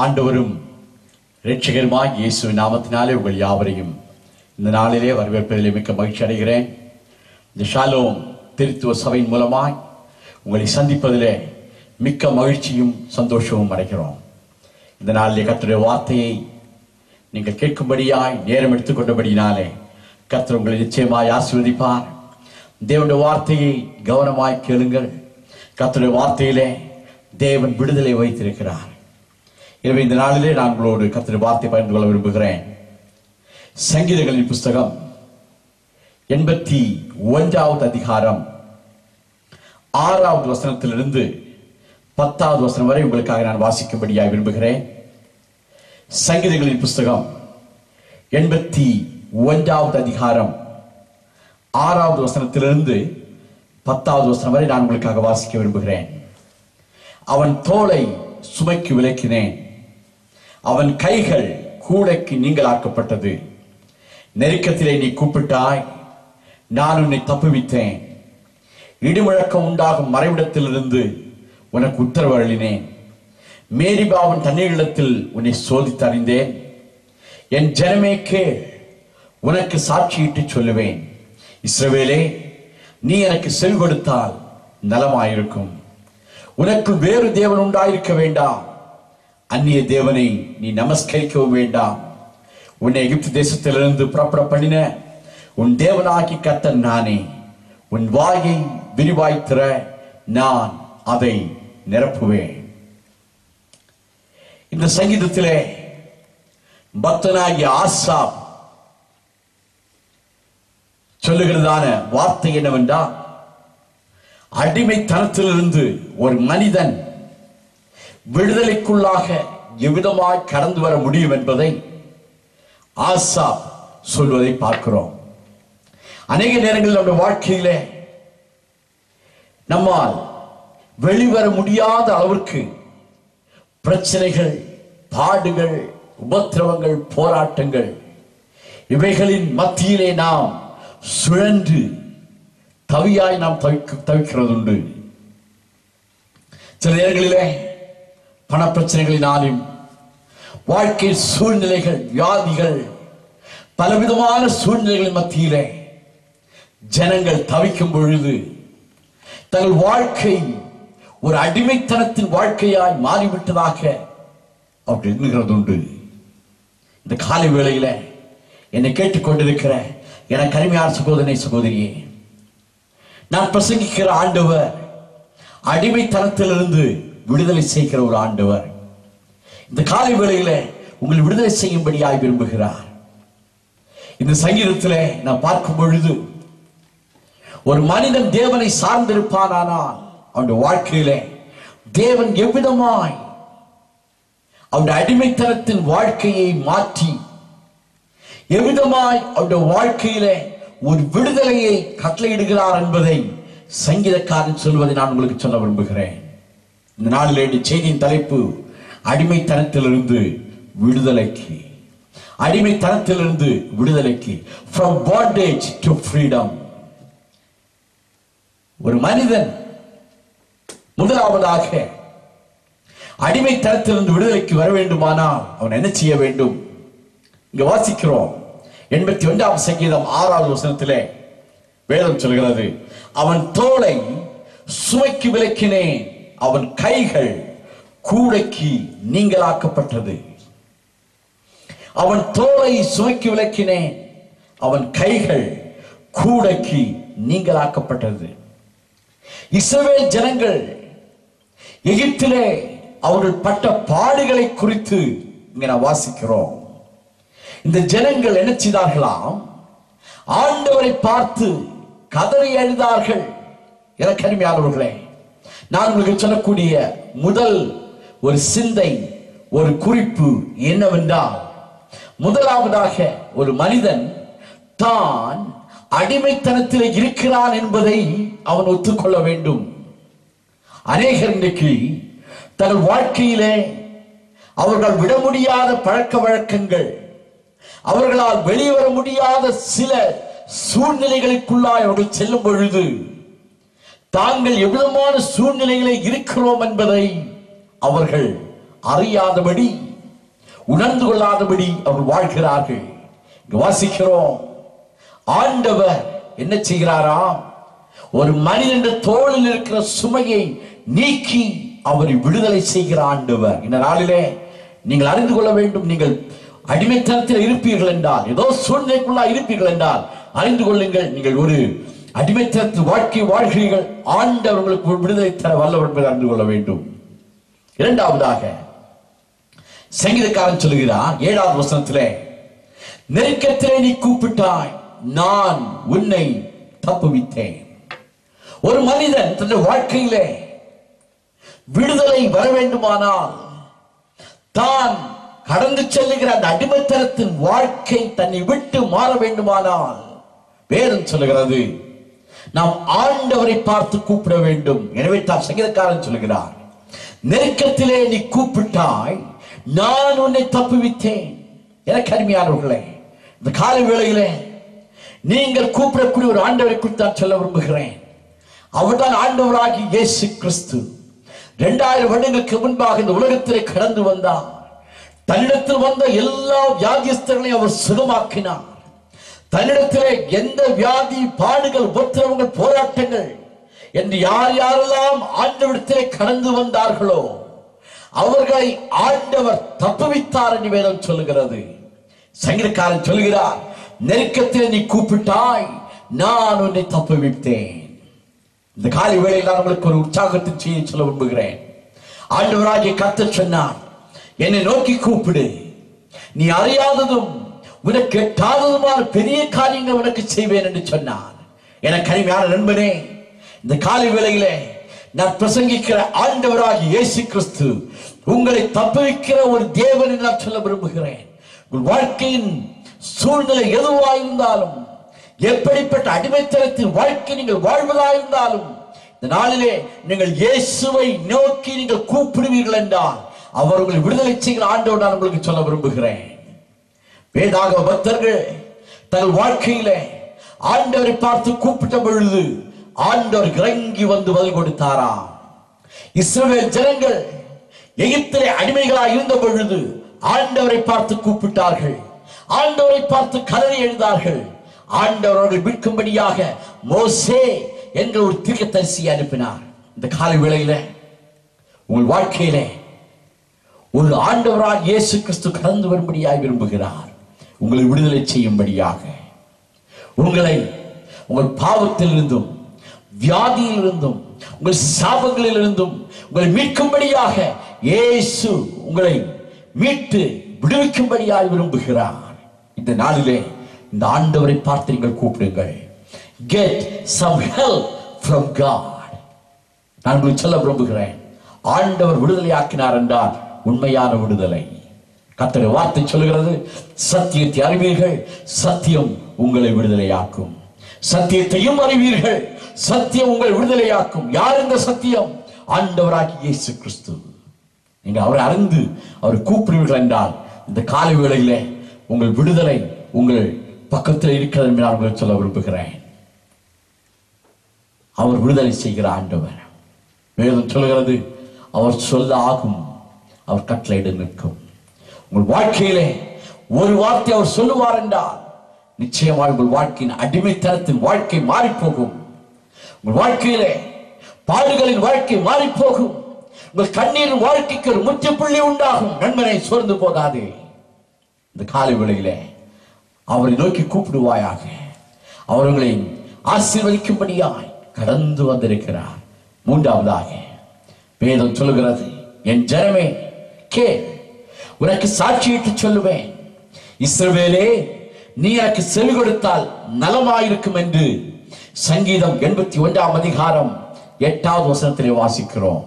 ஆண்டவரும் இரட்சகருமாய் இயேசுவின் நாமத்தினாலே உங்கள் யாவரையும் இந்த நாளிலே வரவேற்பதிலே மிக்க மகிழ்ச்சி அடைகிறேன். இந்த ஷாலோம் திருத்துவ சபையின் மூலமாய் உங்களை சந்திப்பதிலே மிக்க மகிழ்ச்சியும் சந்தோஷமும் அடைகிறோம். இந்த நாளிலே கர்த்தருடைய வார்த்தையை நீங்கள் கேட்கும்படியாய் நேரம் எடுத்துக்கொண்டபடினாலே கர்த்தர் உங்களை நிச்சயமாய் ஆசீர்வதிப்பார். தேவனுடைய வார்த்தையை கவனமாய் கேளுங்கள். கர்த்தருடைய வார்த்தையிலே தேவன் விடுதலை வைத்திருக்கிறார். எனவே இந்த நாளிலே நான் உங்களோடு கர்த்தருடைய வார்த்தை பகிர்ந்து கொள்ள விரும்புகிறேன். சங்கீதங்களின் புஸ்தகம் 81வது அதிகாரம் 6வது வசனத்திலிருந்து 10வது வசனம் வரை உங்களுக்காக நான் வாசிக்கும்படியாக விரும்புகிறேன். சங்கீதங்களின் புஸ்தகம் 81வது அதிகாரம் 6வது வசனத்திலிருந்து 10வது வசனம் வரை நான் உங்களுக்காக வாசிக்க விரும்புகிறேன். அவன் தோளை சுமைக்கு விலக்கினேன், அவன் கைகள் கூடைக்கு நீங்களாக்கப்பட்டது. நெருக்கத்திலே நீ கூப்பிட்டாய், நான் உன்னை தப்புவித்தேன். இடிமுழக்கம் உண்டாகும் மறைவிடத்திலிருந்து உனக்கு உத்தரவு அருளினேன். மேரிபாவின் தண்ணீரிடத்தில் உன்னை சோதித்து அறிந்தேன். என் ஜனமே கேள், உனக்கு சாட்சியிட்டு சொல்லுவேன். இஸ்ரவேலே, நீ எனக்கு செவி கொடுத்தால் நலமாயிருக்கும். உனக்கு வேறு தேவன் உண்டாயிருக்க வேண்டாம், அந்நிய தேவனை நீ நமஸ்கரிக்கவும் வேண்டாம். உன்னை எகிப்து தேசத்திலிருந்து புறப்பட பண்ணின உன் தேவனாகி கர்த்தர் நானே. உன் வாயை விரிவாய் திற, நான் அதை நிரப்புவேன். இந்த சங்கீதத்திலே பக்தனாகிய ஆசாப் சொல்லுகிறதான வார்த்தை என்னவென்றால், அடிமைத்தனத்திலிருந்து ஒரு மனிதன் விடுதலைக்குள்ளாக எவ்விதமாய் கடந்து வர முடியும் என்பதை ஆசாப் சொல்வதை பார்க்கிறோம். அநேக நேரங்களில் நம்முடைய வாழ்க்கையிலே நம்மால் வெளிவர முடியாத அளவிற்கு பிரச்சனைகள், பாடுகள், உபத்திரவங்கள், போராட்டங்கள், இவைகளின் மத்தியிலே நாம் சுழன்று தவியாய் நாம் தவிக்கிறது உண்டு. சில நேரங்களிலே பண பிரச்சனைகளினாலும், வாழ்க்கை சூழ்நிலைகள், வியாதிகள், பலவிதமான சூழ்நிலைகளின் மத்தியிலே ஜனங்கள் தவிக்கும் பொழுது தங்கள் வாழ்க்கை ஒரு அடிமைத்தனத்தின் வாழ்க்கையாய் மாறிவிட்டதாக அப்படி எண்ணுகிறது உண்டு. இந்த காலை வேளையில என்னை கேட்டுக்கொண்டிருக்கிற எனக்கு அருமையான சகோதரனை, சகோதரியே, நான் பிரசங்கிக்கிற ஆண்டவர் அடிமைத்தனத்திலிருந்து விடுதலை செய்கிற ஒரு ஆண்டவர். இந்த காலை வேளையில உங்களை விடுதலை செய்யும்படியாய் விரும்புகிறார். இந்த சங்கீதத்திலே நான் பார்க்கும் பொழுது, ஒரு மனிதன் தேவனை சார்ந்திருப்பானால் அவனுடைய வாழ்க்கையிலே தேவன் எவ்விதமாய் அவனுடைய அடிமைத்தனத்தின் வாழ்க்கையை மாற்றி எவ்விதமாய் அவருடைய வாழ்க்கையிலே ஒரு விடுதலையை கட்டளையிடுகிறார் என்பதை சங்கீதக்காரன் சொல்வதை நான் உங்களுக்கு சொல்ல விரும்புகிறேன். இந்த நாளிலே செய்தியின் தலைப்பு அடிமைத்தனத்திலிருந்து விடுதலைக்கு. அடிமைத்தனத்திலிருந்து விடுதலைக்கு, from bondage to freedom. ஒரு மனிதன் முதலாவதாக அடிமைத்தனத்திலிருந்து விடுதலைக்கு வர வேண்டுமானால் அவன் என்ன செய்ய வேண்டும்? இங்க வாசிக்கிறோம் 81வது சங்கீதம் 6வது வசனத்திலே வேதம் சொல்கிறது, அவன் தோளை சுமைக்கு விலக்கினேன், அவன் கைகள் கூடைக்கு நீங்களாக்கப்பட்டது. அவன் தோளை சுமைக்கு விலக்கினேன், அவன் கைகள் கூடைக்கு நீங்களாக்கப்பட்டது. இஸ்ரவேல் ஜனங்கள் எகிப்திலே அவர்கள் பட்ட பாடுகளை குறித்து இங்க நான் வாசிக்கிறோம். இந்த ஜனங்கள் என்ன செய்தார்களாம்? ஆண்டவரை பார்த்து கதறி அழுதார்கள். எனக்கு அருமையானவர்களே, நான் உங்களுக்கு சொல்லக்கூடிய முதல் ஒரு சிந்தை, ஒரு குறிப்பு என்னவென்றால், முதலாவதாக ஒரு மனிதன் தான் அடிமைத்தனத்தில் இருக்கிறான் என்பதை அவன் ஒத்துக்கொள்ள வேண்டும். அநேகர் இன்றைக்கு தங்கள் வாழ்க்கையிலே அவர்கள் விட முடியாத பழக்க வழக்கங்கள், அவர்களால் வெளிவர முடியாத சில சூழ்நிலைகளுக்குள்ளாய் அவர்கள் செல்லும் பொழுது தாங்கள் எவ்விதமான சூழ்நிலைகளை இருக்கிறோம் என்பதை அவர்கள் அறியாதபடி, உணர்ந்து கொள்ளாதபடி அவர் வாழ்கிறார்கள். வாசிக்கிறோம், ஆண்டவர் என்ன செய்கிறாராம்? ஒரு மனிதன் தோளில் இருக்கிற சுமையை நீக்கி அவரை விடுதலை செய்கிற ஆண்டவர். இந்த நாளிலே நீங்கள் அறிந்து கொள்ள வேண்டும், நீங்கள் அடிமைத்தனத்தில் இருப்பீர்கள் என்றால், ஏதோ சூழ்நிலைக்குள்ளா இருப்பீர்கள் என்றால் அறிந்து கொள்ளுங்கள், நீங்கள் ஒரு அடிமைத்தனத்தில் வாழ்க்கை வாழ்கிறீர்கள். ஆண்டவர் உங்களுக்கு விடுதலை தர வல்லவர் என்பதை அறிந்து கொள்ள வேண்டும். இரண்டாவதாக சங்கீதக்காரன் சொல்லுகிறார் 7வது வசனத்திலே, நெருக்கத்திலே நீ கூப்பிட்டாய், நான் உன்னை தப்புவித்தேன். ஒரு மனிதன் தன்னுடைய வாழ்க்கையிலே விடுதலை வர வேண்டுமானால், தான் கடந்து செல்லுகிற அந்த அடிமைத்தனத்தின் வாழ்க்கை தன்னை விட்டு மாற வேண்டுமானால், வேதம் சொல்லுகிறது நாம் ஆண்டவரை பார்த்து கூப்பிட வேண்டும். எனவே தான் சங்கீதக்காரன் சொல்லுகிறார், நெருக்கத்திலே நீ கூப்பிட்டாய், நான் உன்னை தப்புவித்தேன். எனக்கு அருமையானவர்களே, இந்த காலை வேளையிலே நீங்கள் கூப்பிடக்கூடிய ஒரு ஆண்டவரை குறித்து நான் சொல்ல விரும்புகிறேன். அவர்தான் ஆண்டவராகி இயேசு கிறிஸ்து. 2000 வருடங்களுக்கு முன்பாக இந்த உலகத்திலே கடந்து வந்தார். தன்னிடத்தில் வந்த எல்லா வியாதிஸ்தர்களையும் அவர் சுகமாக்கினார். தன்னிடத்திலே எந்த வியாதி, பாடுகள், உபத்திரவங்கள், போராட்டங்கள் என்று யாரெல்லாம் ஆண்டவரிடத்திலே கடந்து வந்தார்களோ அவர்களை ஆண்டவர் தப்புவித்தார் என்று வேதம் சொல்லுகிறது. சங்கீதக்காரன் சொல்கிறார், நெருக்கத்திலே நீ கூப்பிட்டாய், நான் உன்னை தப்புவித்தேன். இந்த காலை வேளையில் நான் உங்களுக்கு ஒரு உற்சாகத்தின் செய்தி சொல்ல விரும்புகிறேன். ஆண்டவராகிய கர்த்தர் சொன்னார், என்னை நோக்கி கூப்பிடு, நீ அறியாததும் உனக்கு எட்டாததுமான பெரிய காரியங்கள் உனக்கு செய்வேன் என்று சொன்னார். எனக்கு அருமையான நண்பனே, இந்த காலை வேளையிலே நான் பிரசங்கிக்கிற ஆண்டவராகிய இயேசு கிறிஸ்து உங்களை தப்புவிக்கிற ஒரு தேவன் என்று நான் சொல்ல விரும்புகிறேன். உங்கள் வாழ்க்கையின் சூழ்நிலை எதுவாயிருந்தாலும், எப்படிப்பட்ட அடிமைத்தனத்தின் வாழ்க்கை நீங்கள் வாழ்வதாயிருந்தாலும், இந்த நாளிலே நீங்கள் இயேசுவை நோக்கி நீங்கள் கூப்பிடுவீர்கள் என்றால் அவர் உங்களை விடுதலை செய்கிற ஆண்டவர் நான் உங்களுக்கு சொல்ல விரும்புகிறேன். வேதாகம பக்தர்கள் தங்கள் வாழ்க்கையிலே ஆண்டவரை பார்த்து கூப்பிட்ட பொழுது ஆண்டவர் இறங்கி வந்து பதில் கொடுத்தாராம். இஸ்ரவேல் ஜனங்கள் எகிப்திலே அடிமைகளாய் இருந்த பொழுது ஆண்டவரை பார்த்து கூப்பிட்டார்கள். ஆண்டவரை பார்த்து கதறி எழுந்தார்கள். ஆண்டவர் அவர்கள் மீட்கும்படியாக மோசே என்ற ஒரு தீர்க்கதரிசியை அனுப்பினார். இந்த காலை வேளையில உங்கள் வாழ்க்கையிலே ஒரு ஆண்டவராக இயேசு கிறிஸ்து கடந்து வரும்படியாக விரும்புகிறார். உங்களை விடுதலை செய்யும்படியாக, உங்களை உங்கள் பாவத்திலிருந்தும், வியாதியிலிருந்தும், உங்கள் சாபங்களிலிருந்தும் உங்களை மீட்கும்படியாக இயேசு உங்களை மீட்டு விடுவிக்கும்படியாக விரும்புகிறார். இந்த நாளிலே இந்த ஆண்டவரை பார்த்து நீங்கள் கூப்பிடுங்கள். Get some help from God. நான் உங்களுக்கு சொல்ல விரும்புகிறேன், ஆண்டவர் விடுதலை ஆக்கினார் என்றால் உண்மையான விடுதலை. கர்த்தருடைய வார்த்தை சொல்லுகிறது, சத்தியத்தை அறிவீர்கள், சத்தியம் உங்களை விடுதலையாக்கும். சத்தியத்தையும் அறிவீர்கள், சத்தியம் உங்களை விடுதலையாக்கும். யார் இந்த சத்தியம்? ஆண்டவராகிய இயேசு கிறிஸ்து. நீங்கள் அவரை அறிந்து அவரை கூப்பிடுவீர்கள் என்றால் இந்த காலை வேளையிலே உங்கள் விடுதலை உங்கள் பக்கத்தில் இருக்கிறது என்று நான் உங்களுக்கு சொல்ல விரும்புகிறேன். அவர் விடுதலை செய்கிற ஆண்டவர். வேதம் சொல்லுகிறது, அவர் சொல்ல ஆகும், அவர் கட்டளையிட நிற்கும். உங்கள் வாழ்க்கையிலே ஒரு வார்த்தை அவர் சொல்லுவார் என்றால் நிச்சயமாக உங்கள் வாழ்க்கையின் அடிமைத்தனத்தின் வாழ்க்கை மாறி போகும். உங்கள் வாழ்க்கையிலே பாடுகளின் வாழ்க்கை மாறி போகும். உங்கள் கண்ணீரின் வாழ்க்கைக்கு ஒரு முற்றுப்புள்ளி உண்டாகும். நண்பனை சோர்ந்து போகாதே. இந்த காலை வேளையிலே அவரை நோக்கி கூப்பிடுவாயாக. அவர் உங்களை ஆசீர்வதிக்கும்படியாய் கடந்து வந்திருக்கிறார். மூன்றாவதாக வேதம் சொல்லுகிறது, என் ஜனமே கேள், உனக்கு சாட்சியிட்டு சொல்லுவேன். இஸ்ரவேலே, நீ எனக்கு செவி கொடுத்தால் நலமாயிருக்கும் என்று சங்கீதம் 81ஆம் அதிகாரம் 8வது வசனத்திலே வாசிக்கிறோம்.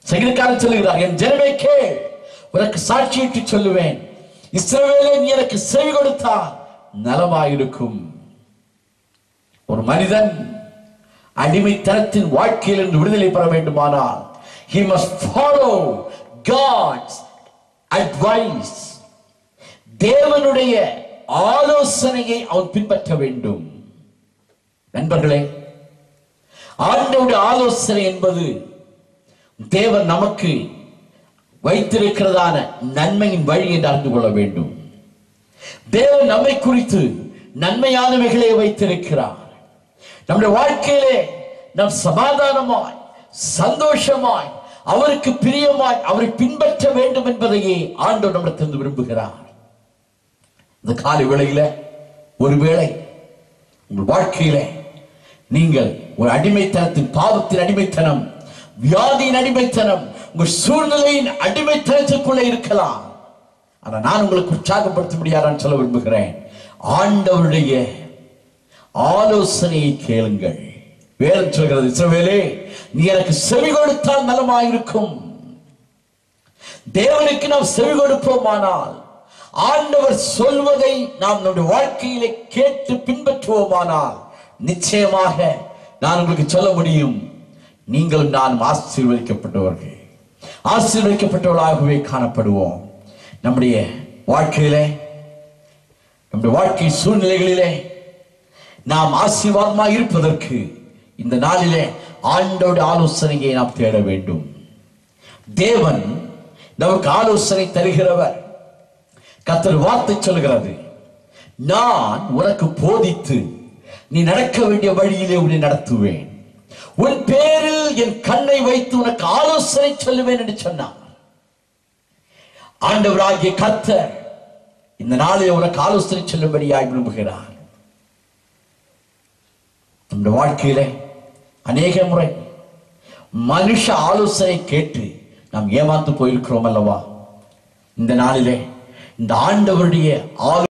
சங்கீதக்காரன் சொல்லுகிறார், என் ஜனமே கேள், உனக்கு சாட்சியிட்டு சொல்லுவேன். இஸ்ரவேலே, நீ எனக்கு செவி கொடுத்தால் நலமாயிருக்கும். ஒரு மனிதன் அடிமைத்தனத்தின் வாழ்க்கையில் இருந்து விடுதலை பெற வேண்டுமானால் he must follow God's advice. தேவனுடைய ஆலோசனையை அவன் பின்பற்ற வேண்டும். நண்பர்களே, ஆண்டவருடைய ஆலோசனை என்பது தேவன் நமக்கு வைத்திருக்கிறதான நன்மையின் வழி என்று அறிந்து கொள்ள வேண்டும். தேவன் நம்மை குறித்து நன்மையானவைகளை வைத்திருக்கிறார். நம்முடைய வாழ்க்கையிலே நாம் சமாதானமாய் சந்தோஷமாய் அவருக்கு பிரியமாய் அவரை பின்பற்ற வேண்டும் என்பதையே ஆண்டவர் நம்மிடத்திலிருந்து விரும்புகிறார். இந்த காலை வேளையில ஒருவேளை உங்கள் வாழ்க்கையில நீங்கள் ஒரு அடிமைத்தனத்தின் பாவத்தின் அடிமைத்தனம், வியாதியின் அடிமைத்தனம், உங்கள் சூழ்நிலையின் அடிமைத்தனத்துக்குள்ளே இருக்கலாம். ஆனா நான் உங்களுக்கு உற்சாகப்படுத்த முடியாதான்னு சொல்ல விரும்புகிறேன். ஆண்டவருடைய ஆலோசனையை கேளுங்கள். வேதம் சொல்கிறது, இஸ்ரவேலே நீ எனக்கு செவி கொடுத்தால் நலமாயிருக்கும். தேவனுக்கு நாம் செவி கொடுப்போமானால், ஆண்டவர் சொல்வதை நாம் நம்முடைய வாழ்க்கையிலே கேட்டு பின்பற்றுவோமானால், நிச்சயமாக நான் உங்களுக்கு சொல்ல முடியும், நீங்கள் நானும் ஆசீர்வதிக்கப்பட்டவர்கள், ஆசீர்வதிக்கப்பட்டவர்களாகவே காணப்படுவோம். நம்முடைய வாழ்க்கையிலே, நம்முடைய வாழ்க்கை சூழ்நிலைகளிலே நாம் ஆசீர்வாதமாக இருப்பதற்கு இந்த நாளிலே ஆண்டவருடைய ஆலோசனையை நாம் தேட வேண்டும். தேவன் நமக்கு ஆலோசனை தருகிறவர். கர்த்தர் வார்த்தை சொல்கிறது, நான் உனக்கு போதித்து நீ நடக்க வேண்டிய வழியிலே உன்னை நடத்துவேன், உன் பேரில் என் கண்ணை வைத்து உனக்கு ஆலோசனை சொல்லுவேன் என்று சொன்னார். ஆண்டவராகிய கர்த்தர் இந்த நாளிலே உனக்கு ஆலோசனை சொல்லும்படியாய் விரும்புகிறார். நம்முடைய வாழ்க்கையிலே அநேக முறை மனுஷ ஆலோசனை கேட்டு நாம் ஏமாந்து போயிருக்கிறோம் அல்லவா? இந்த நாளிலே இந்த ஆண்டவருடைய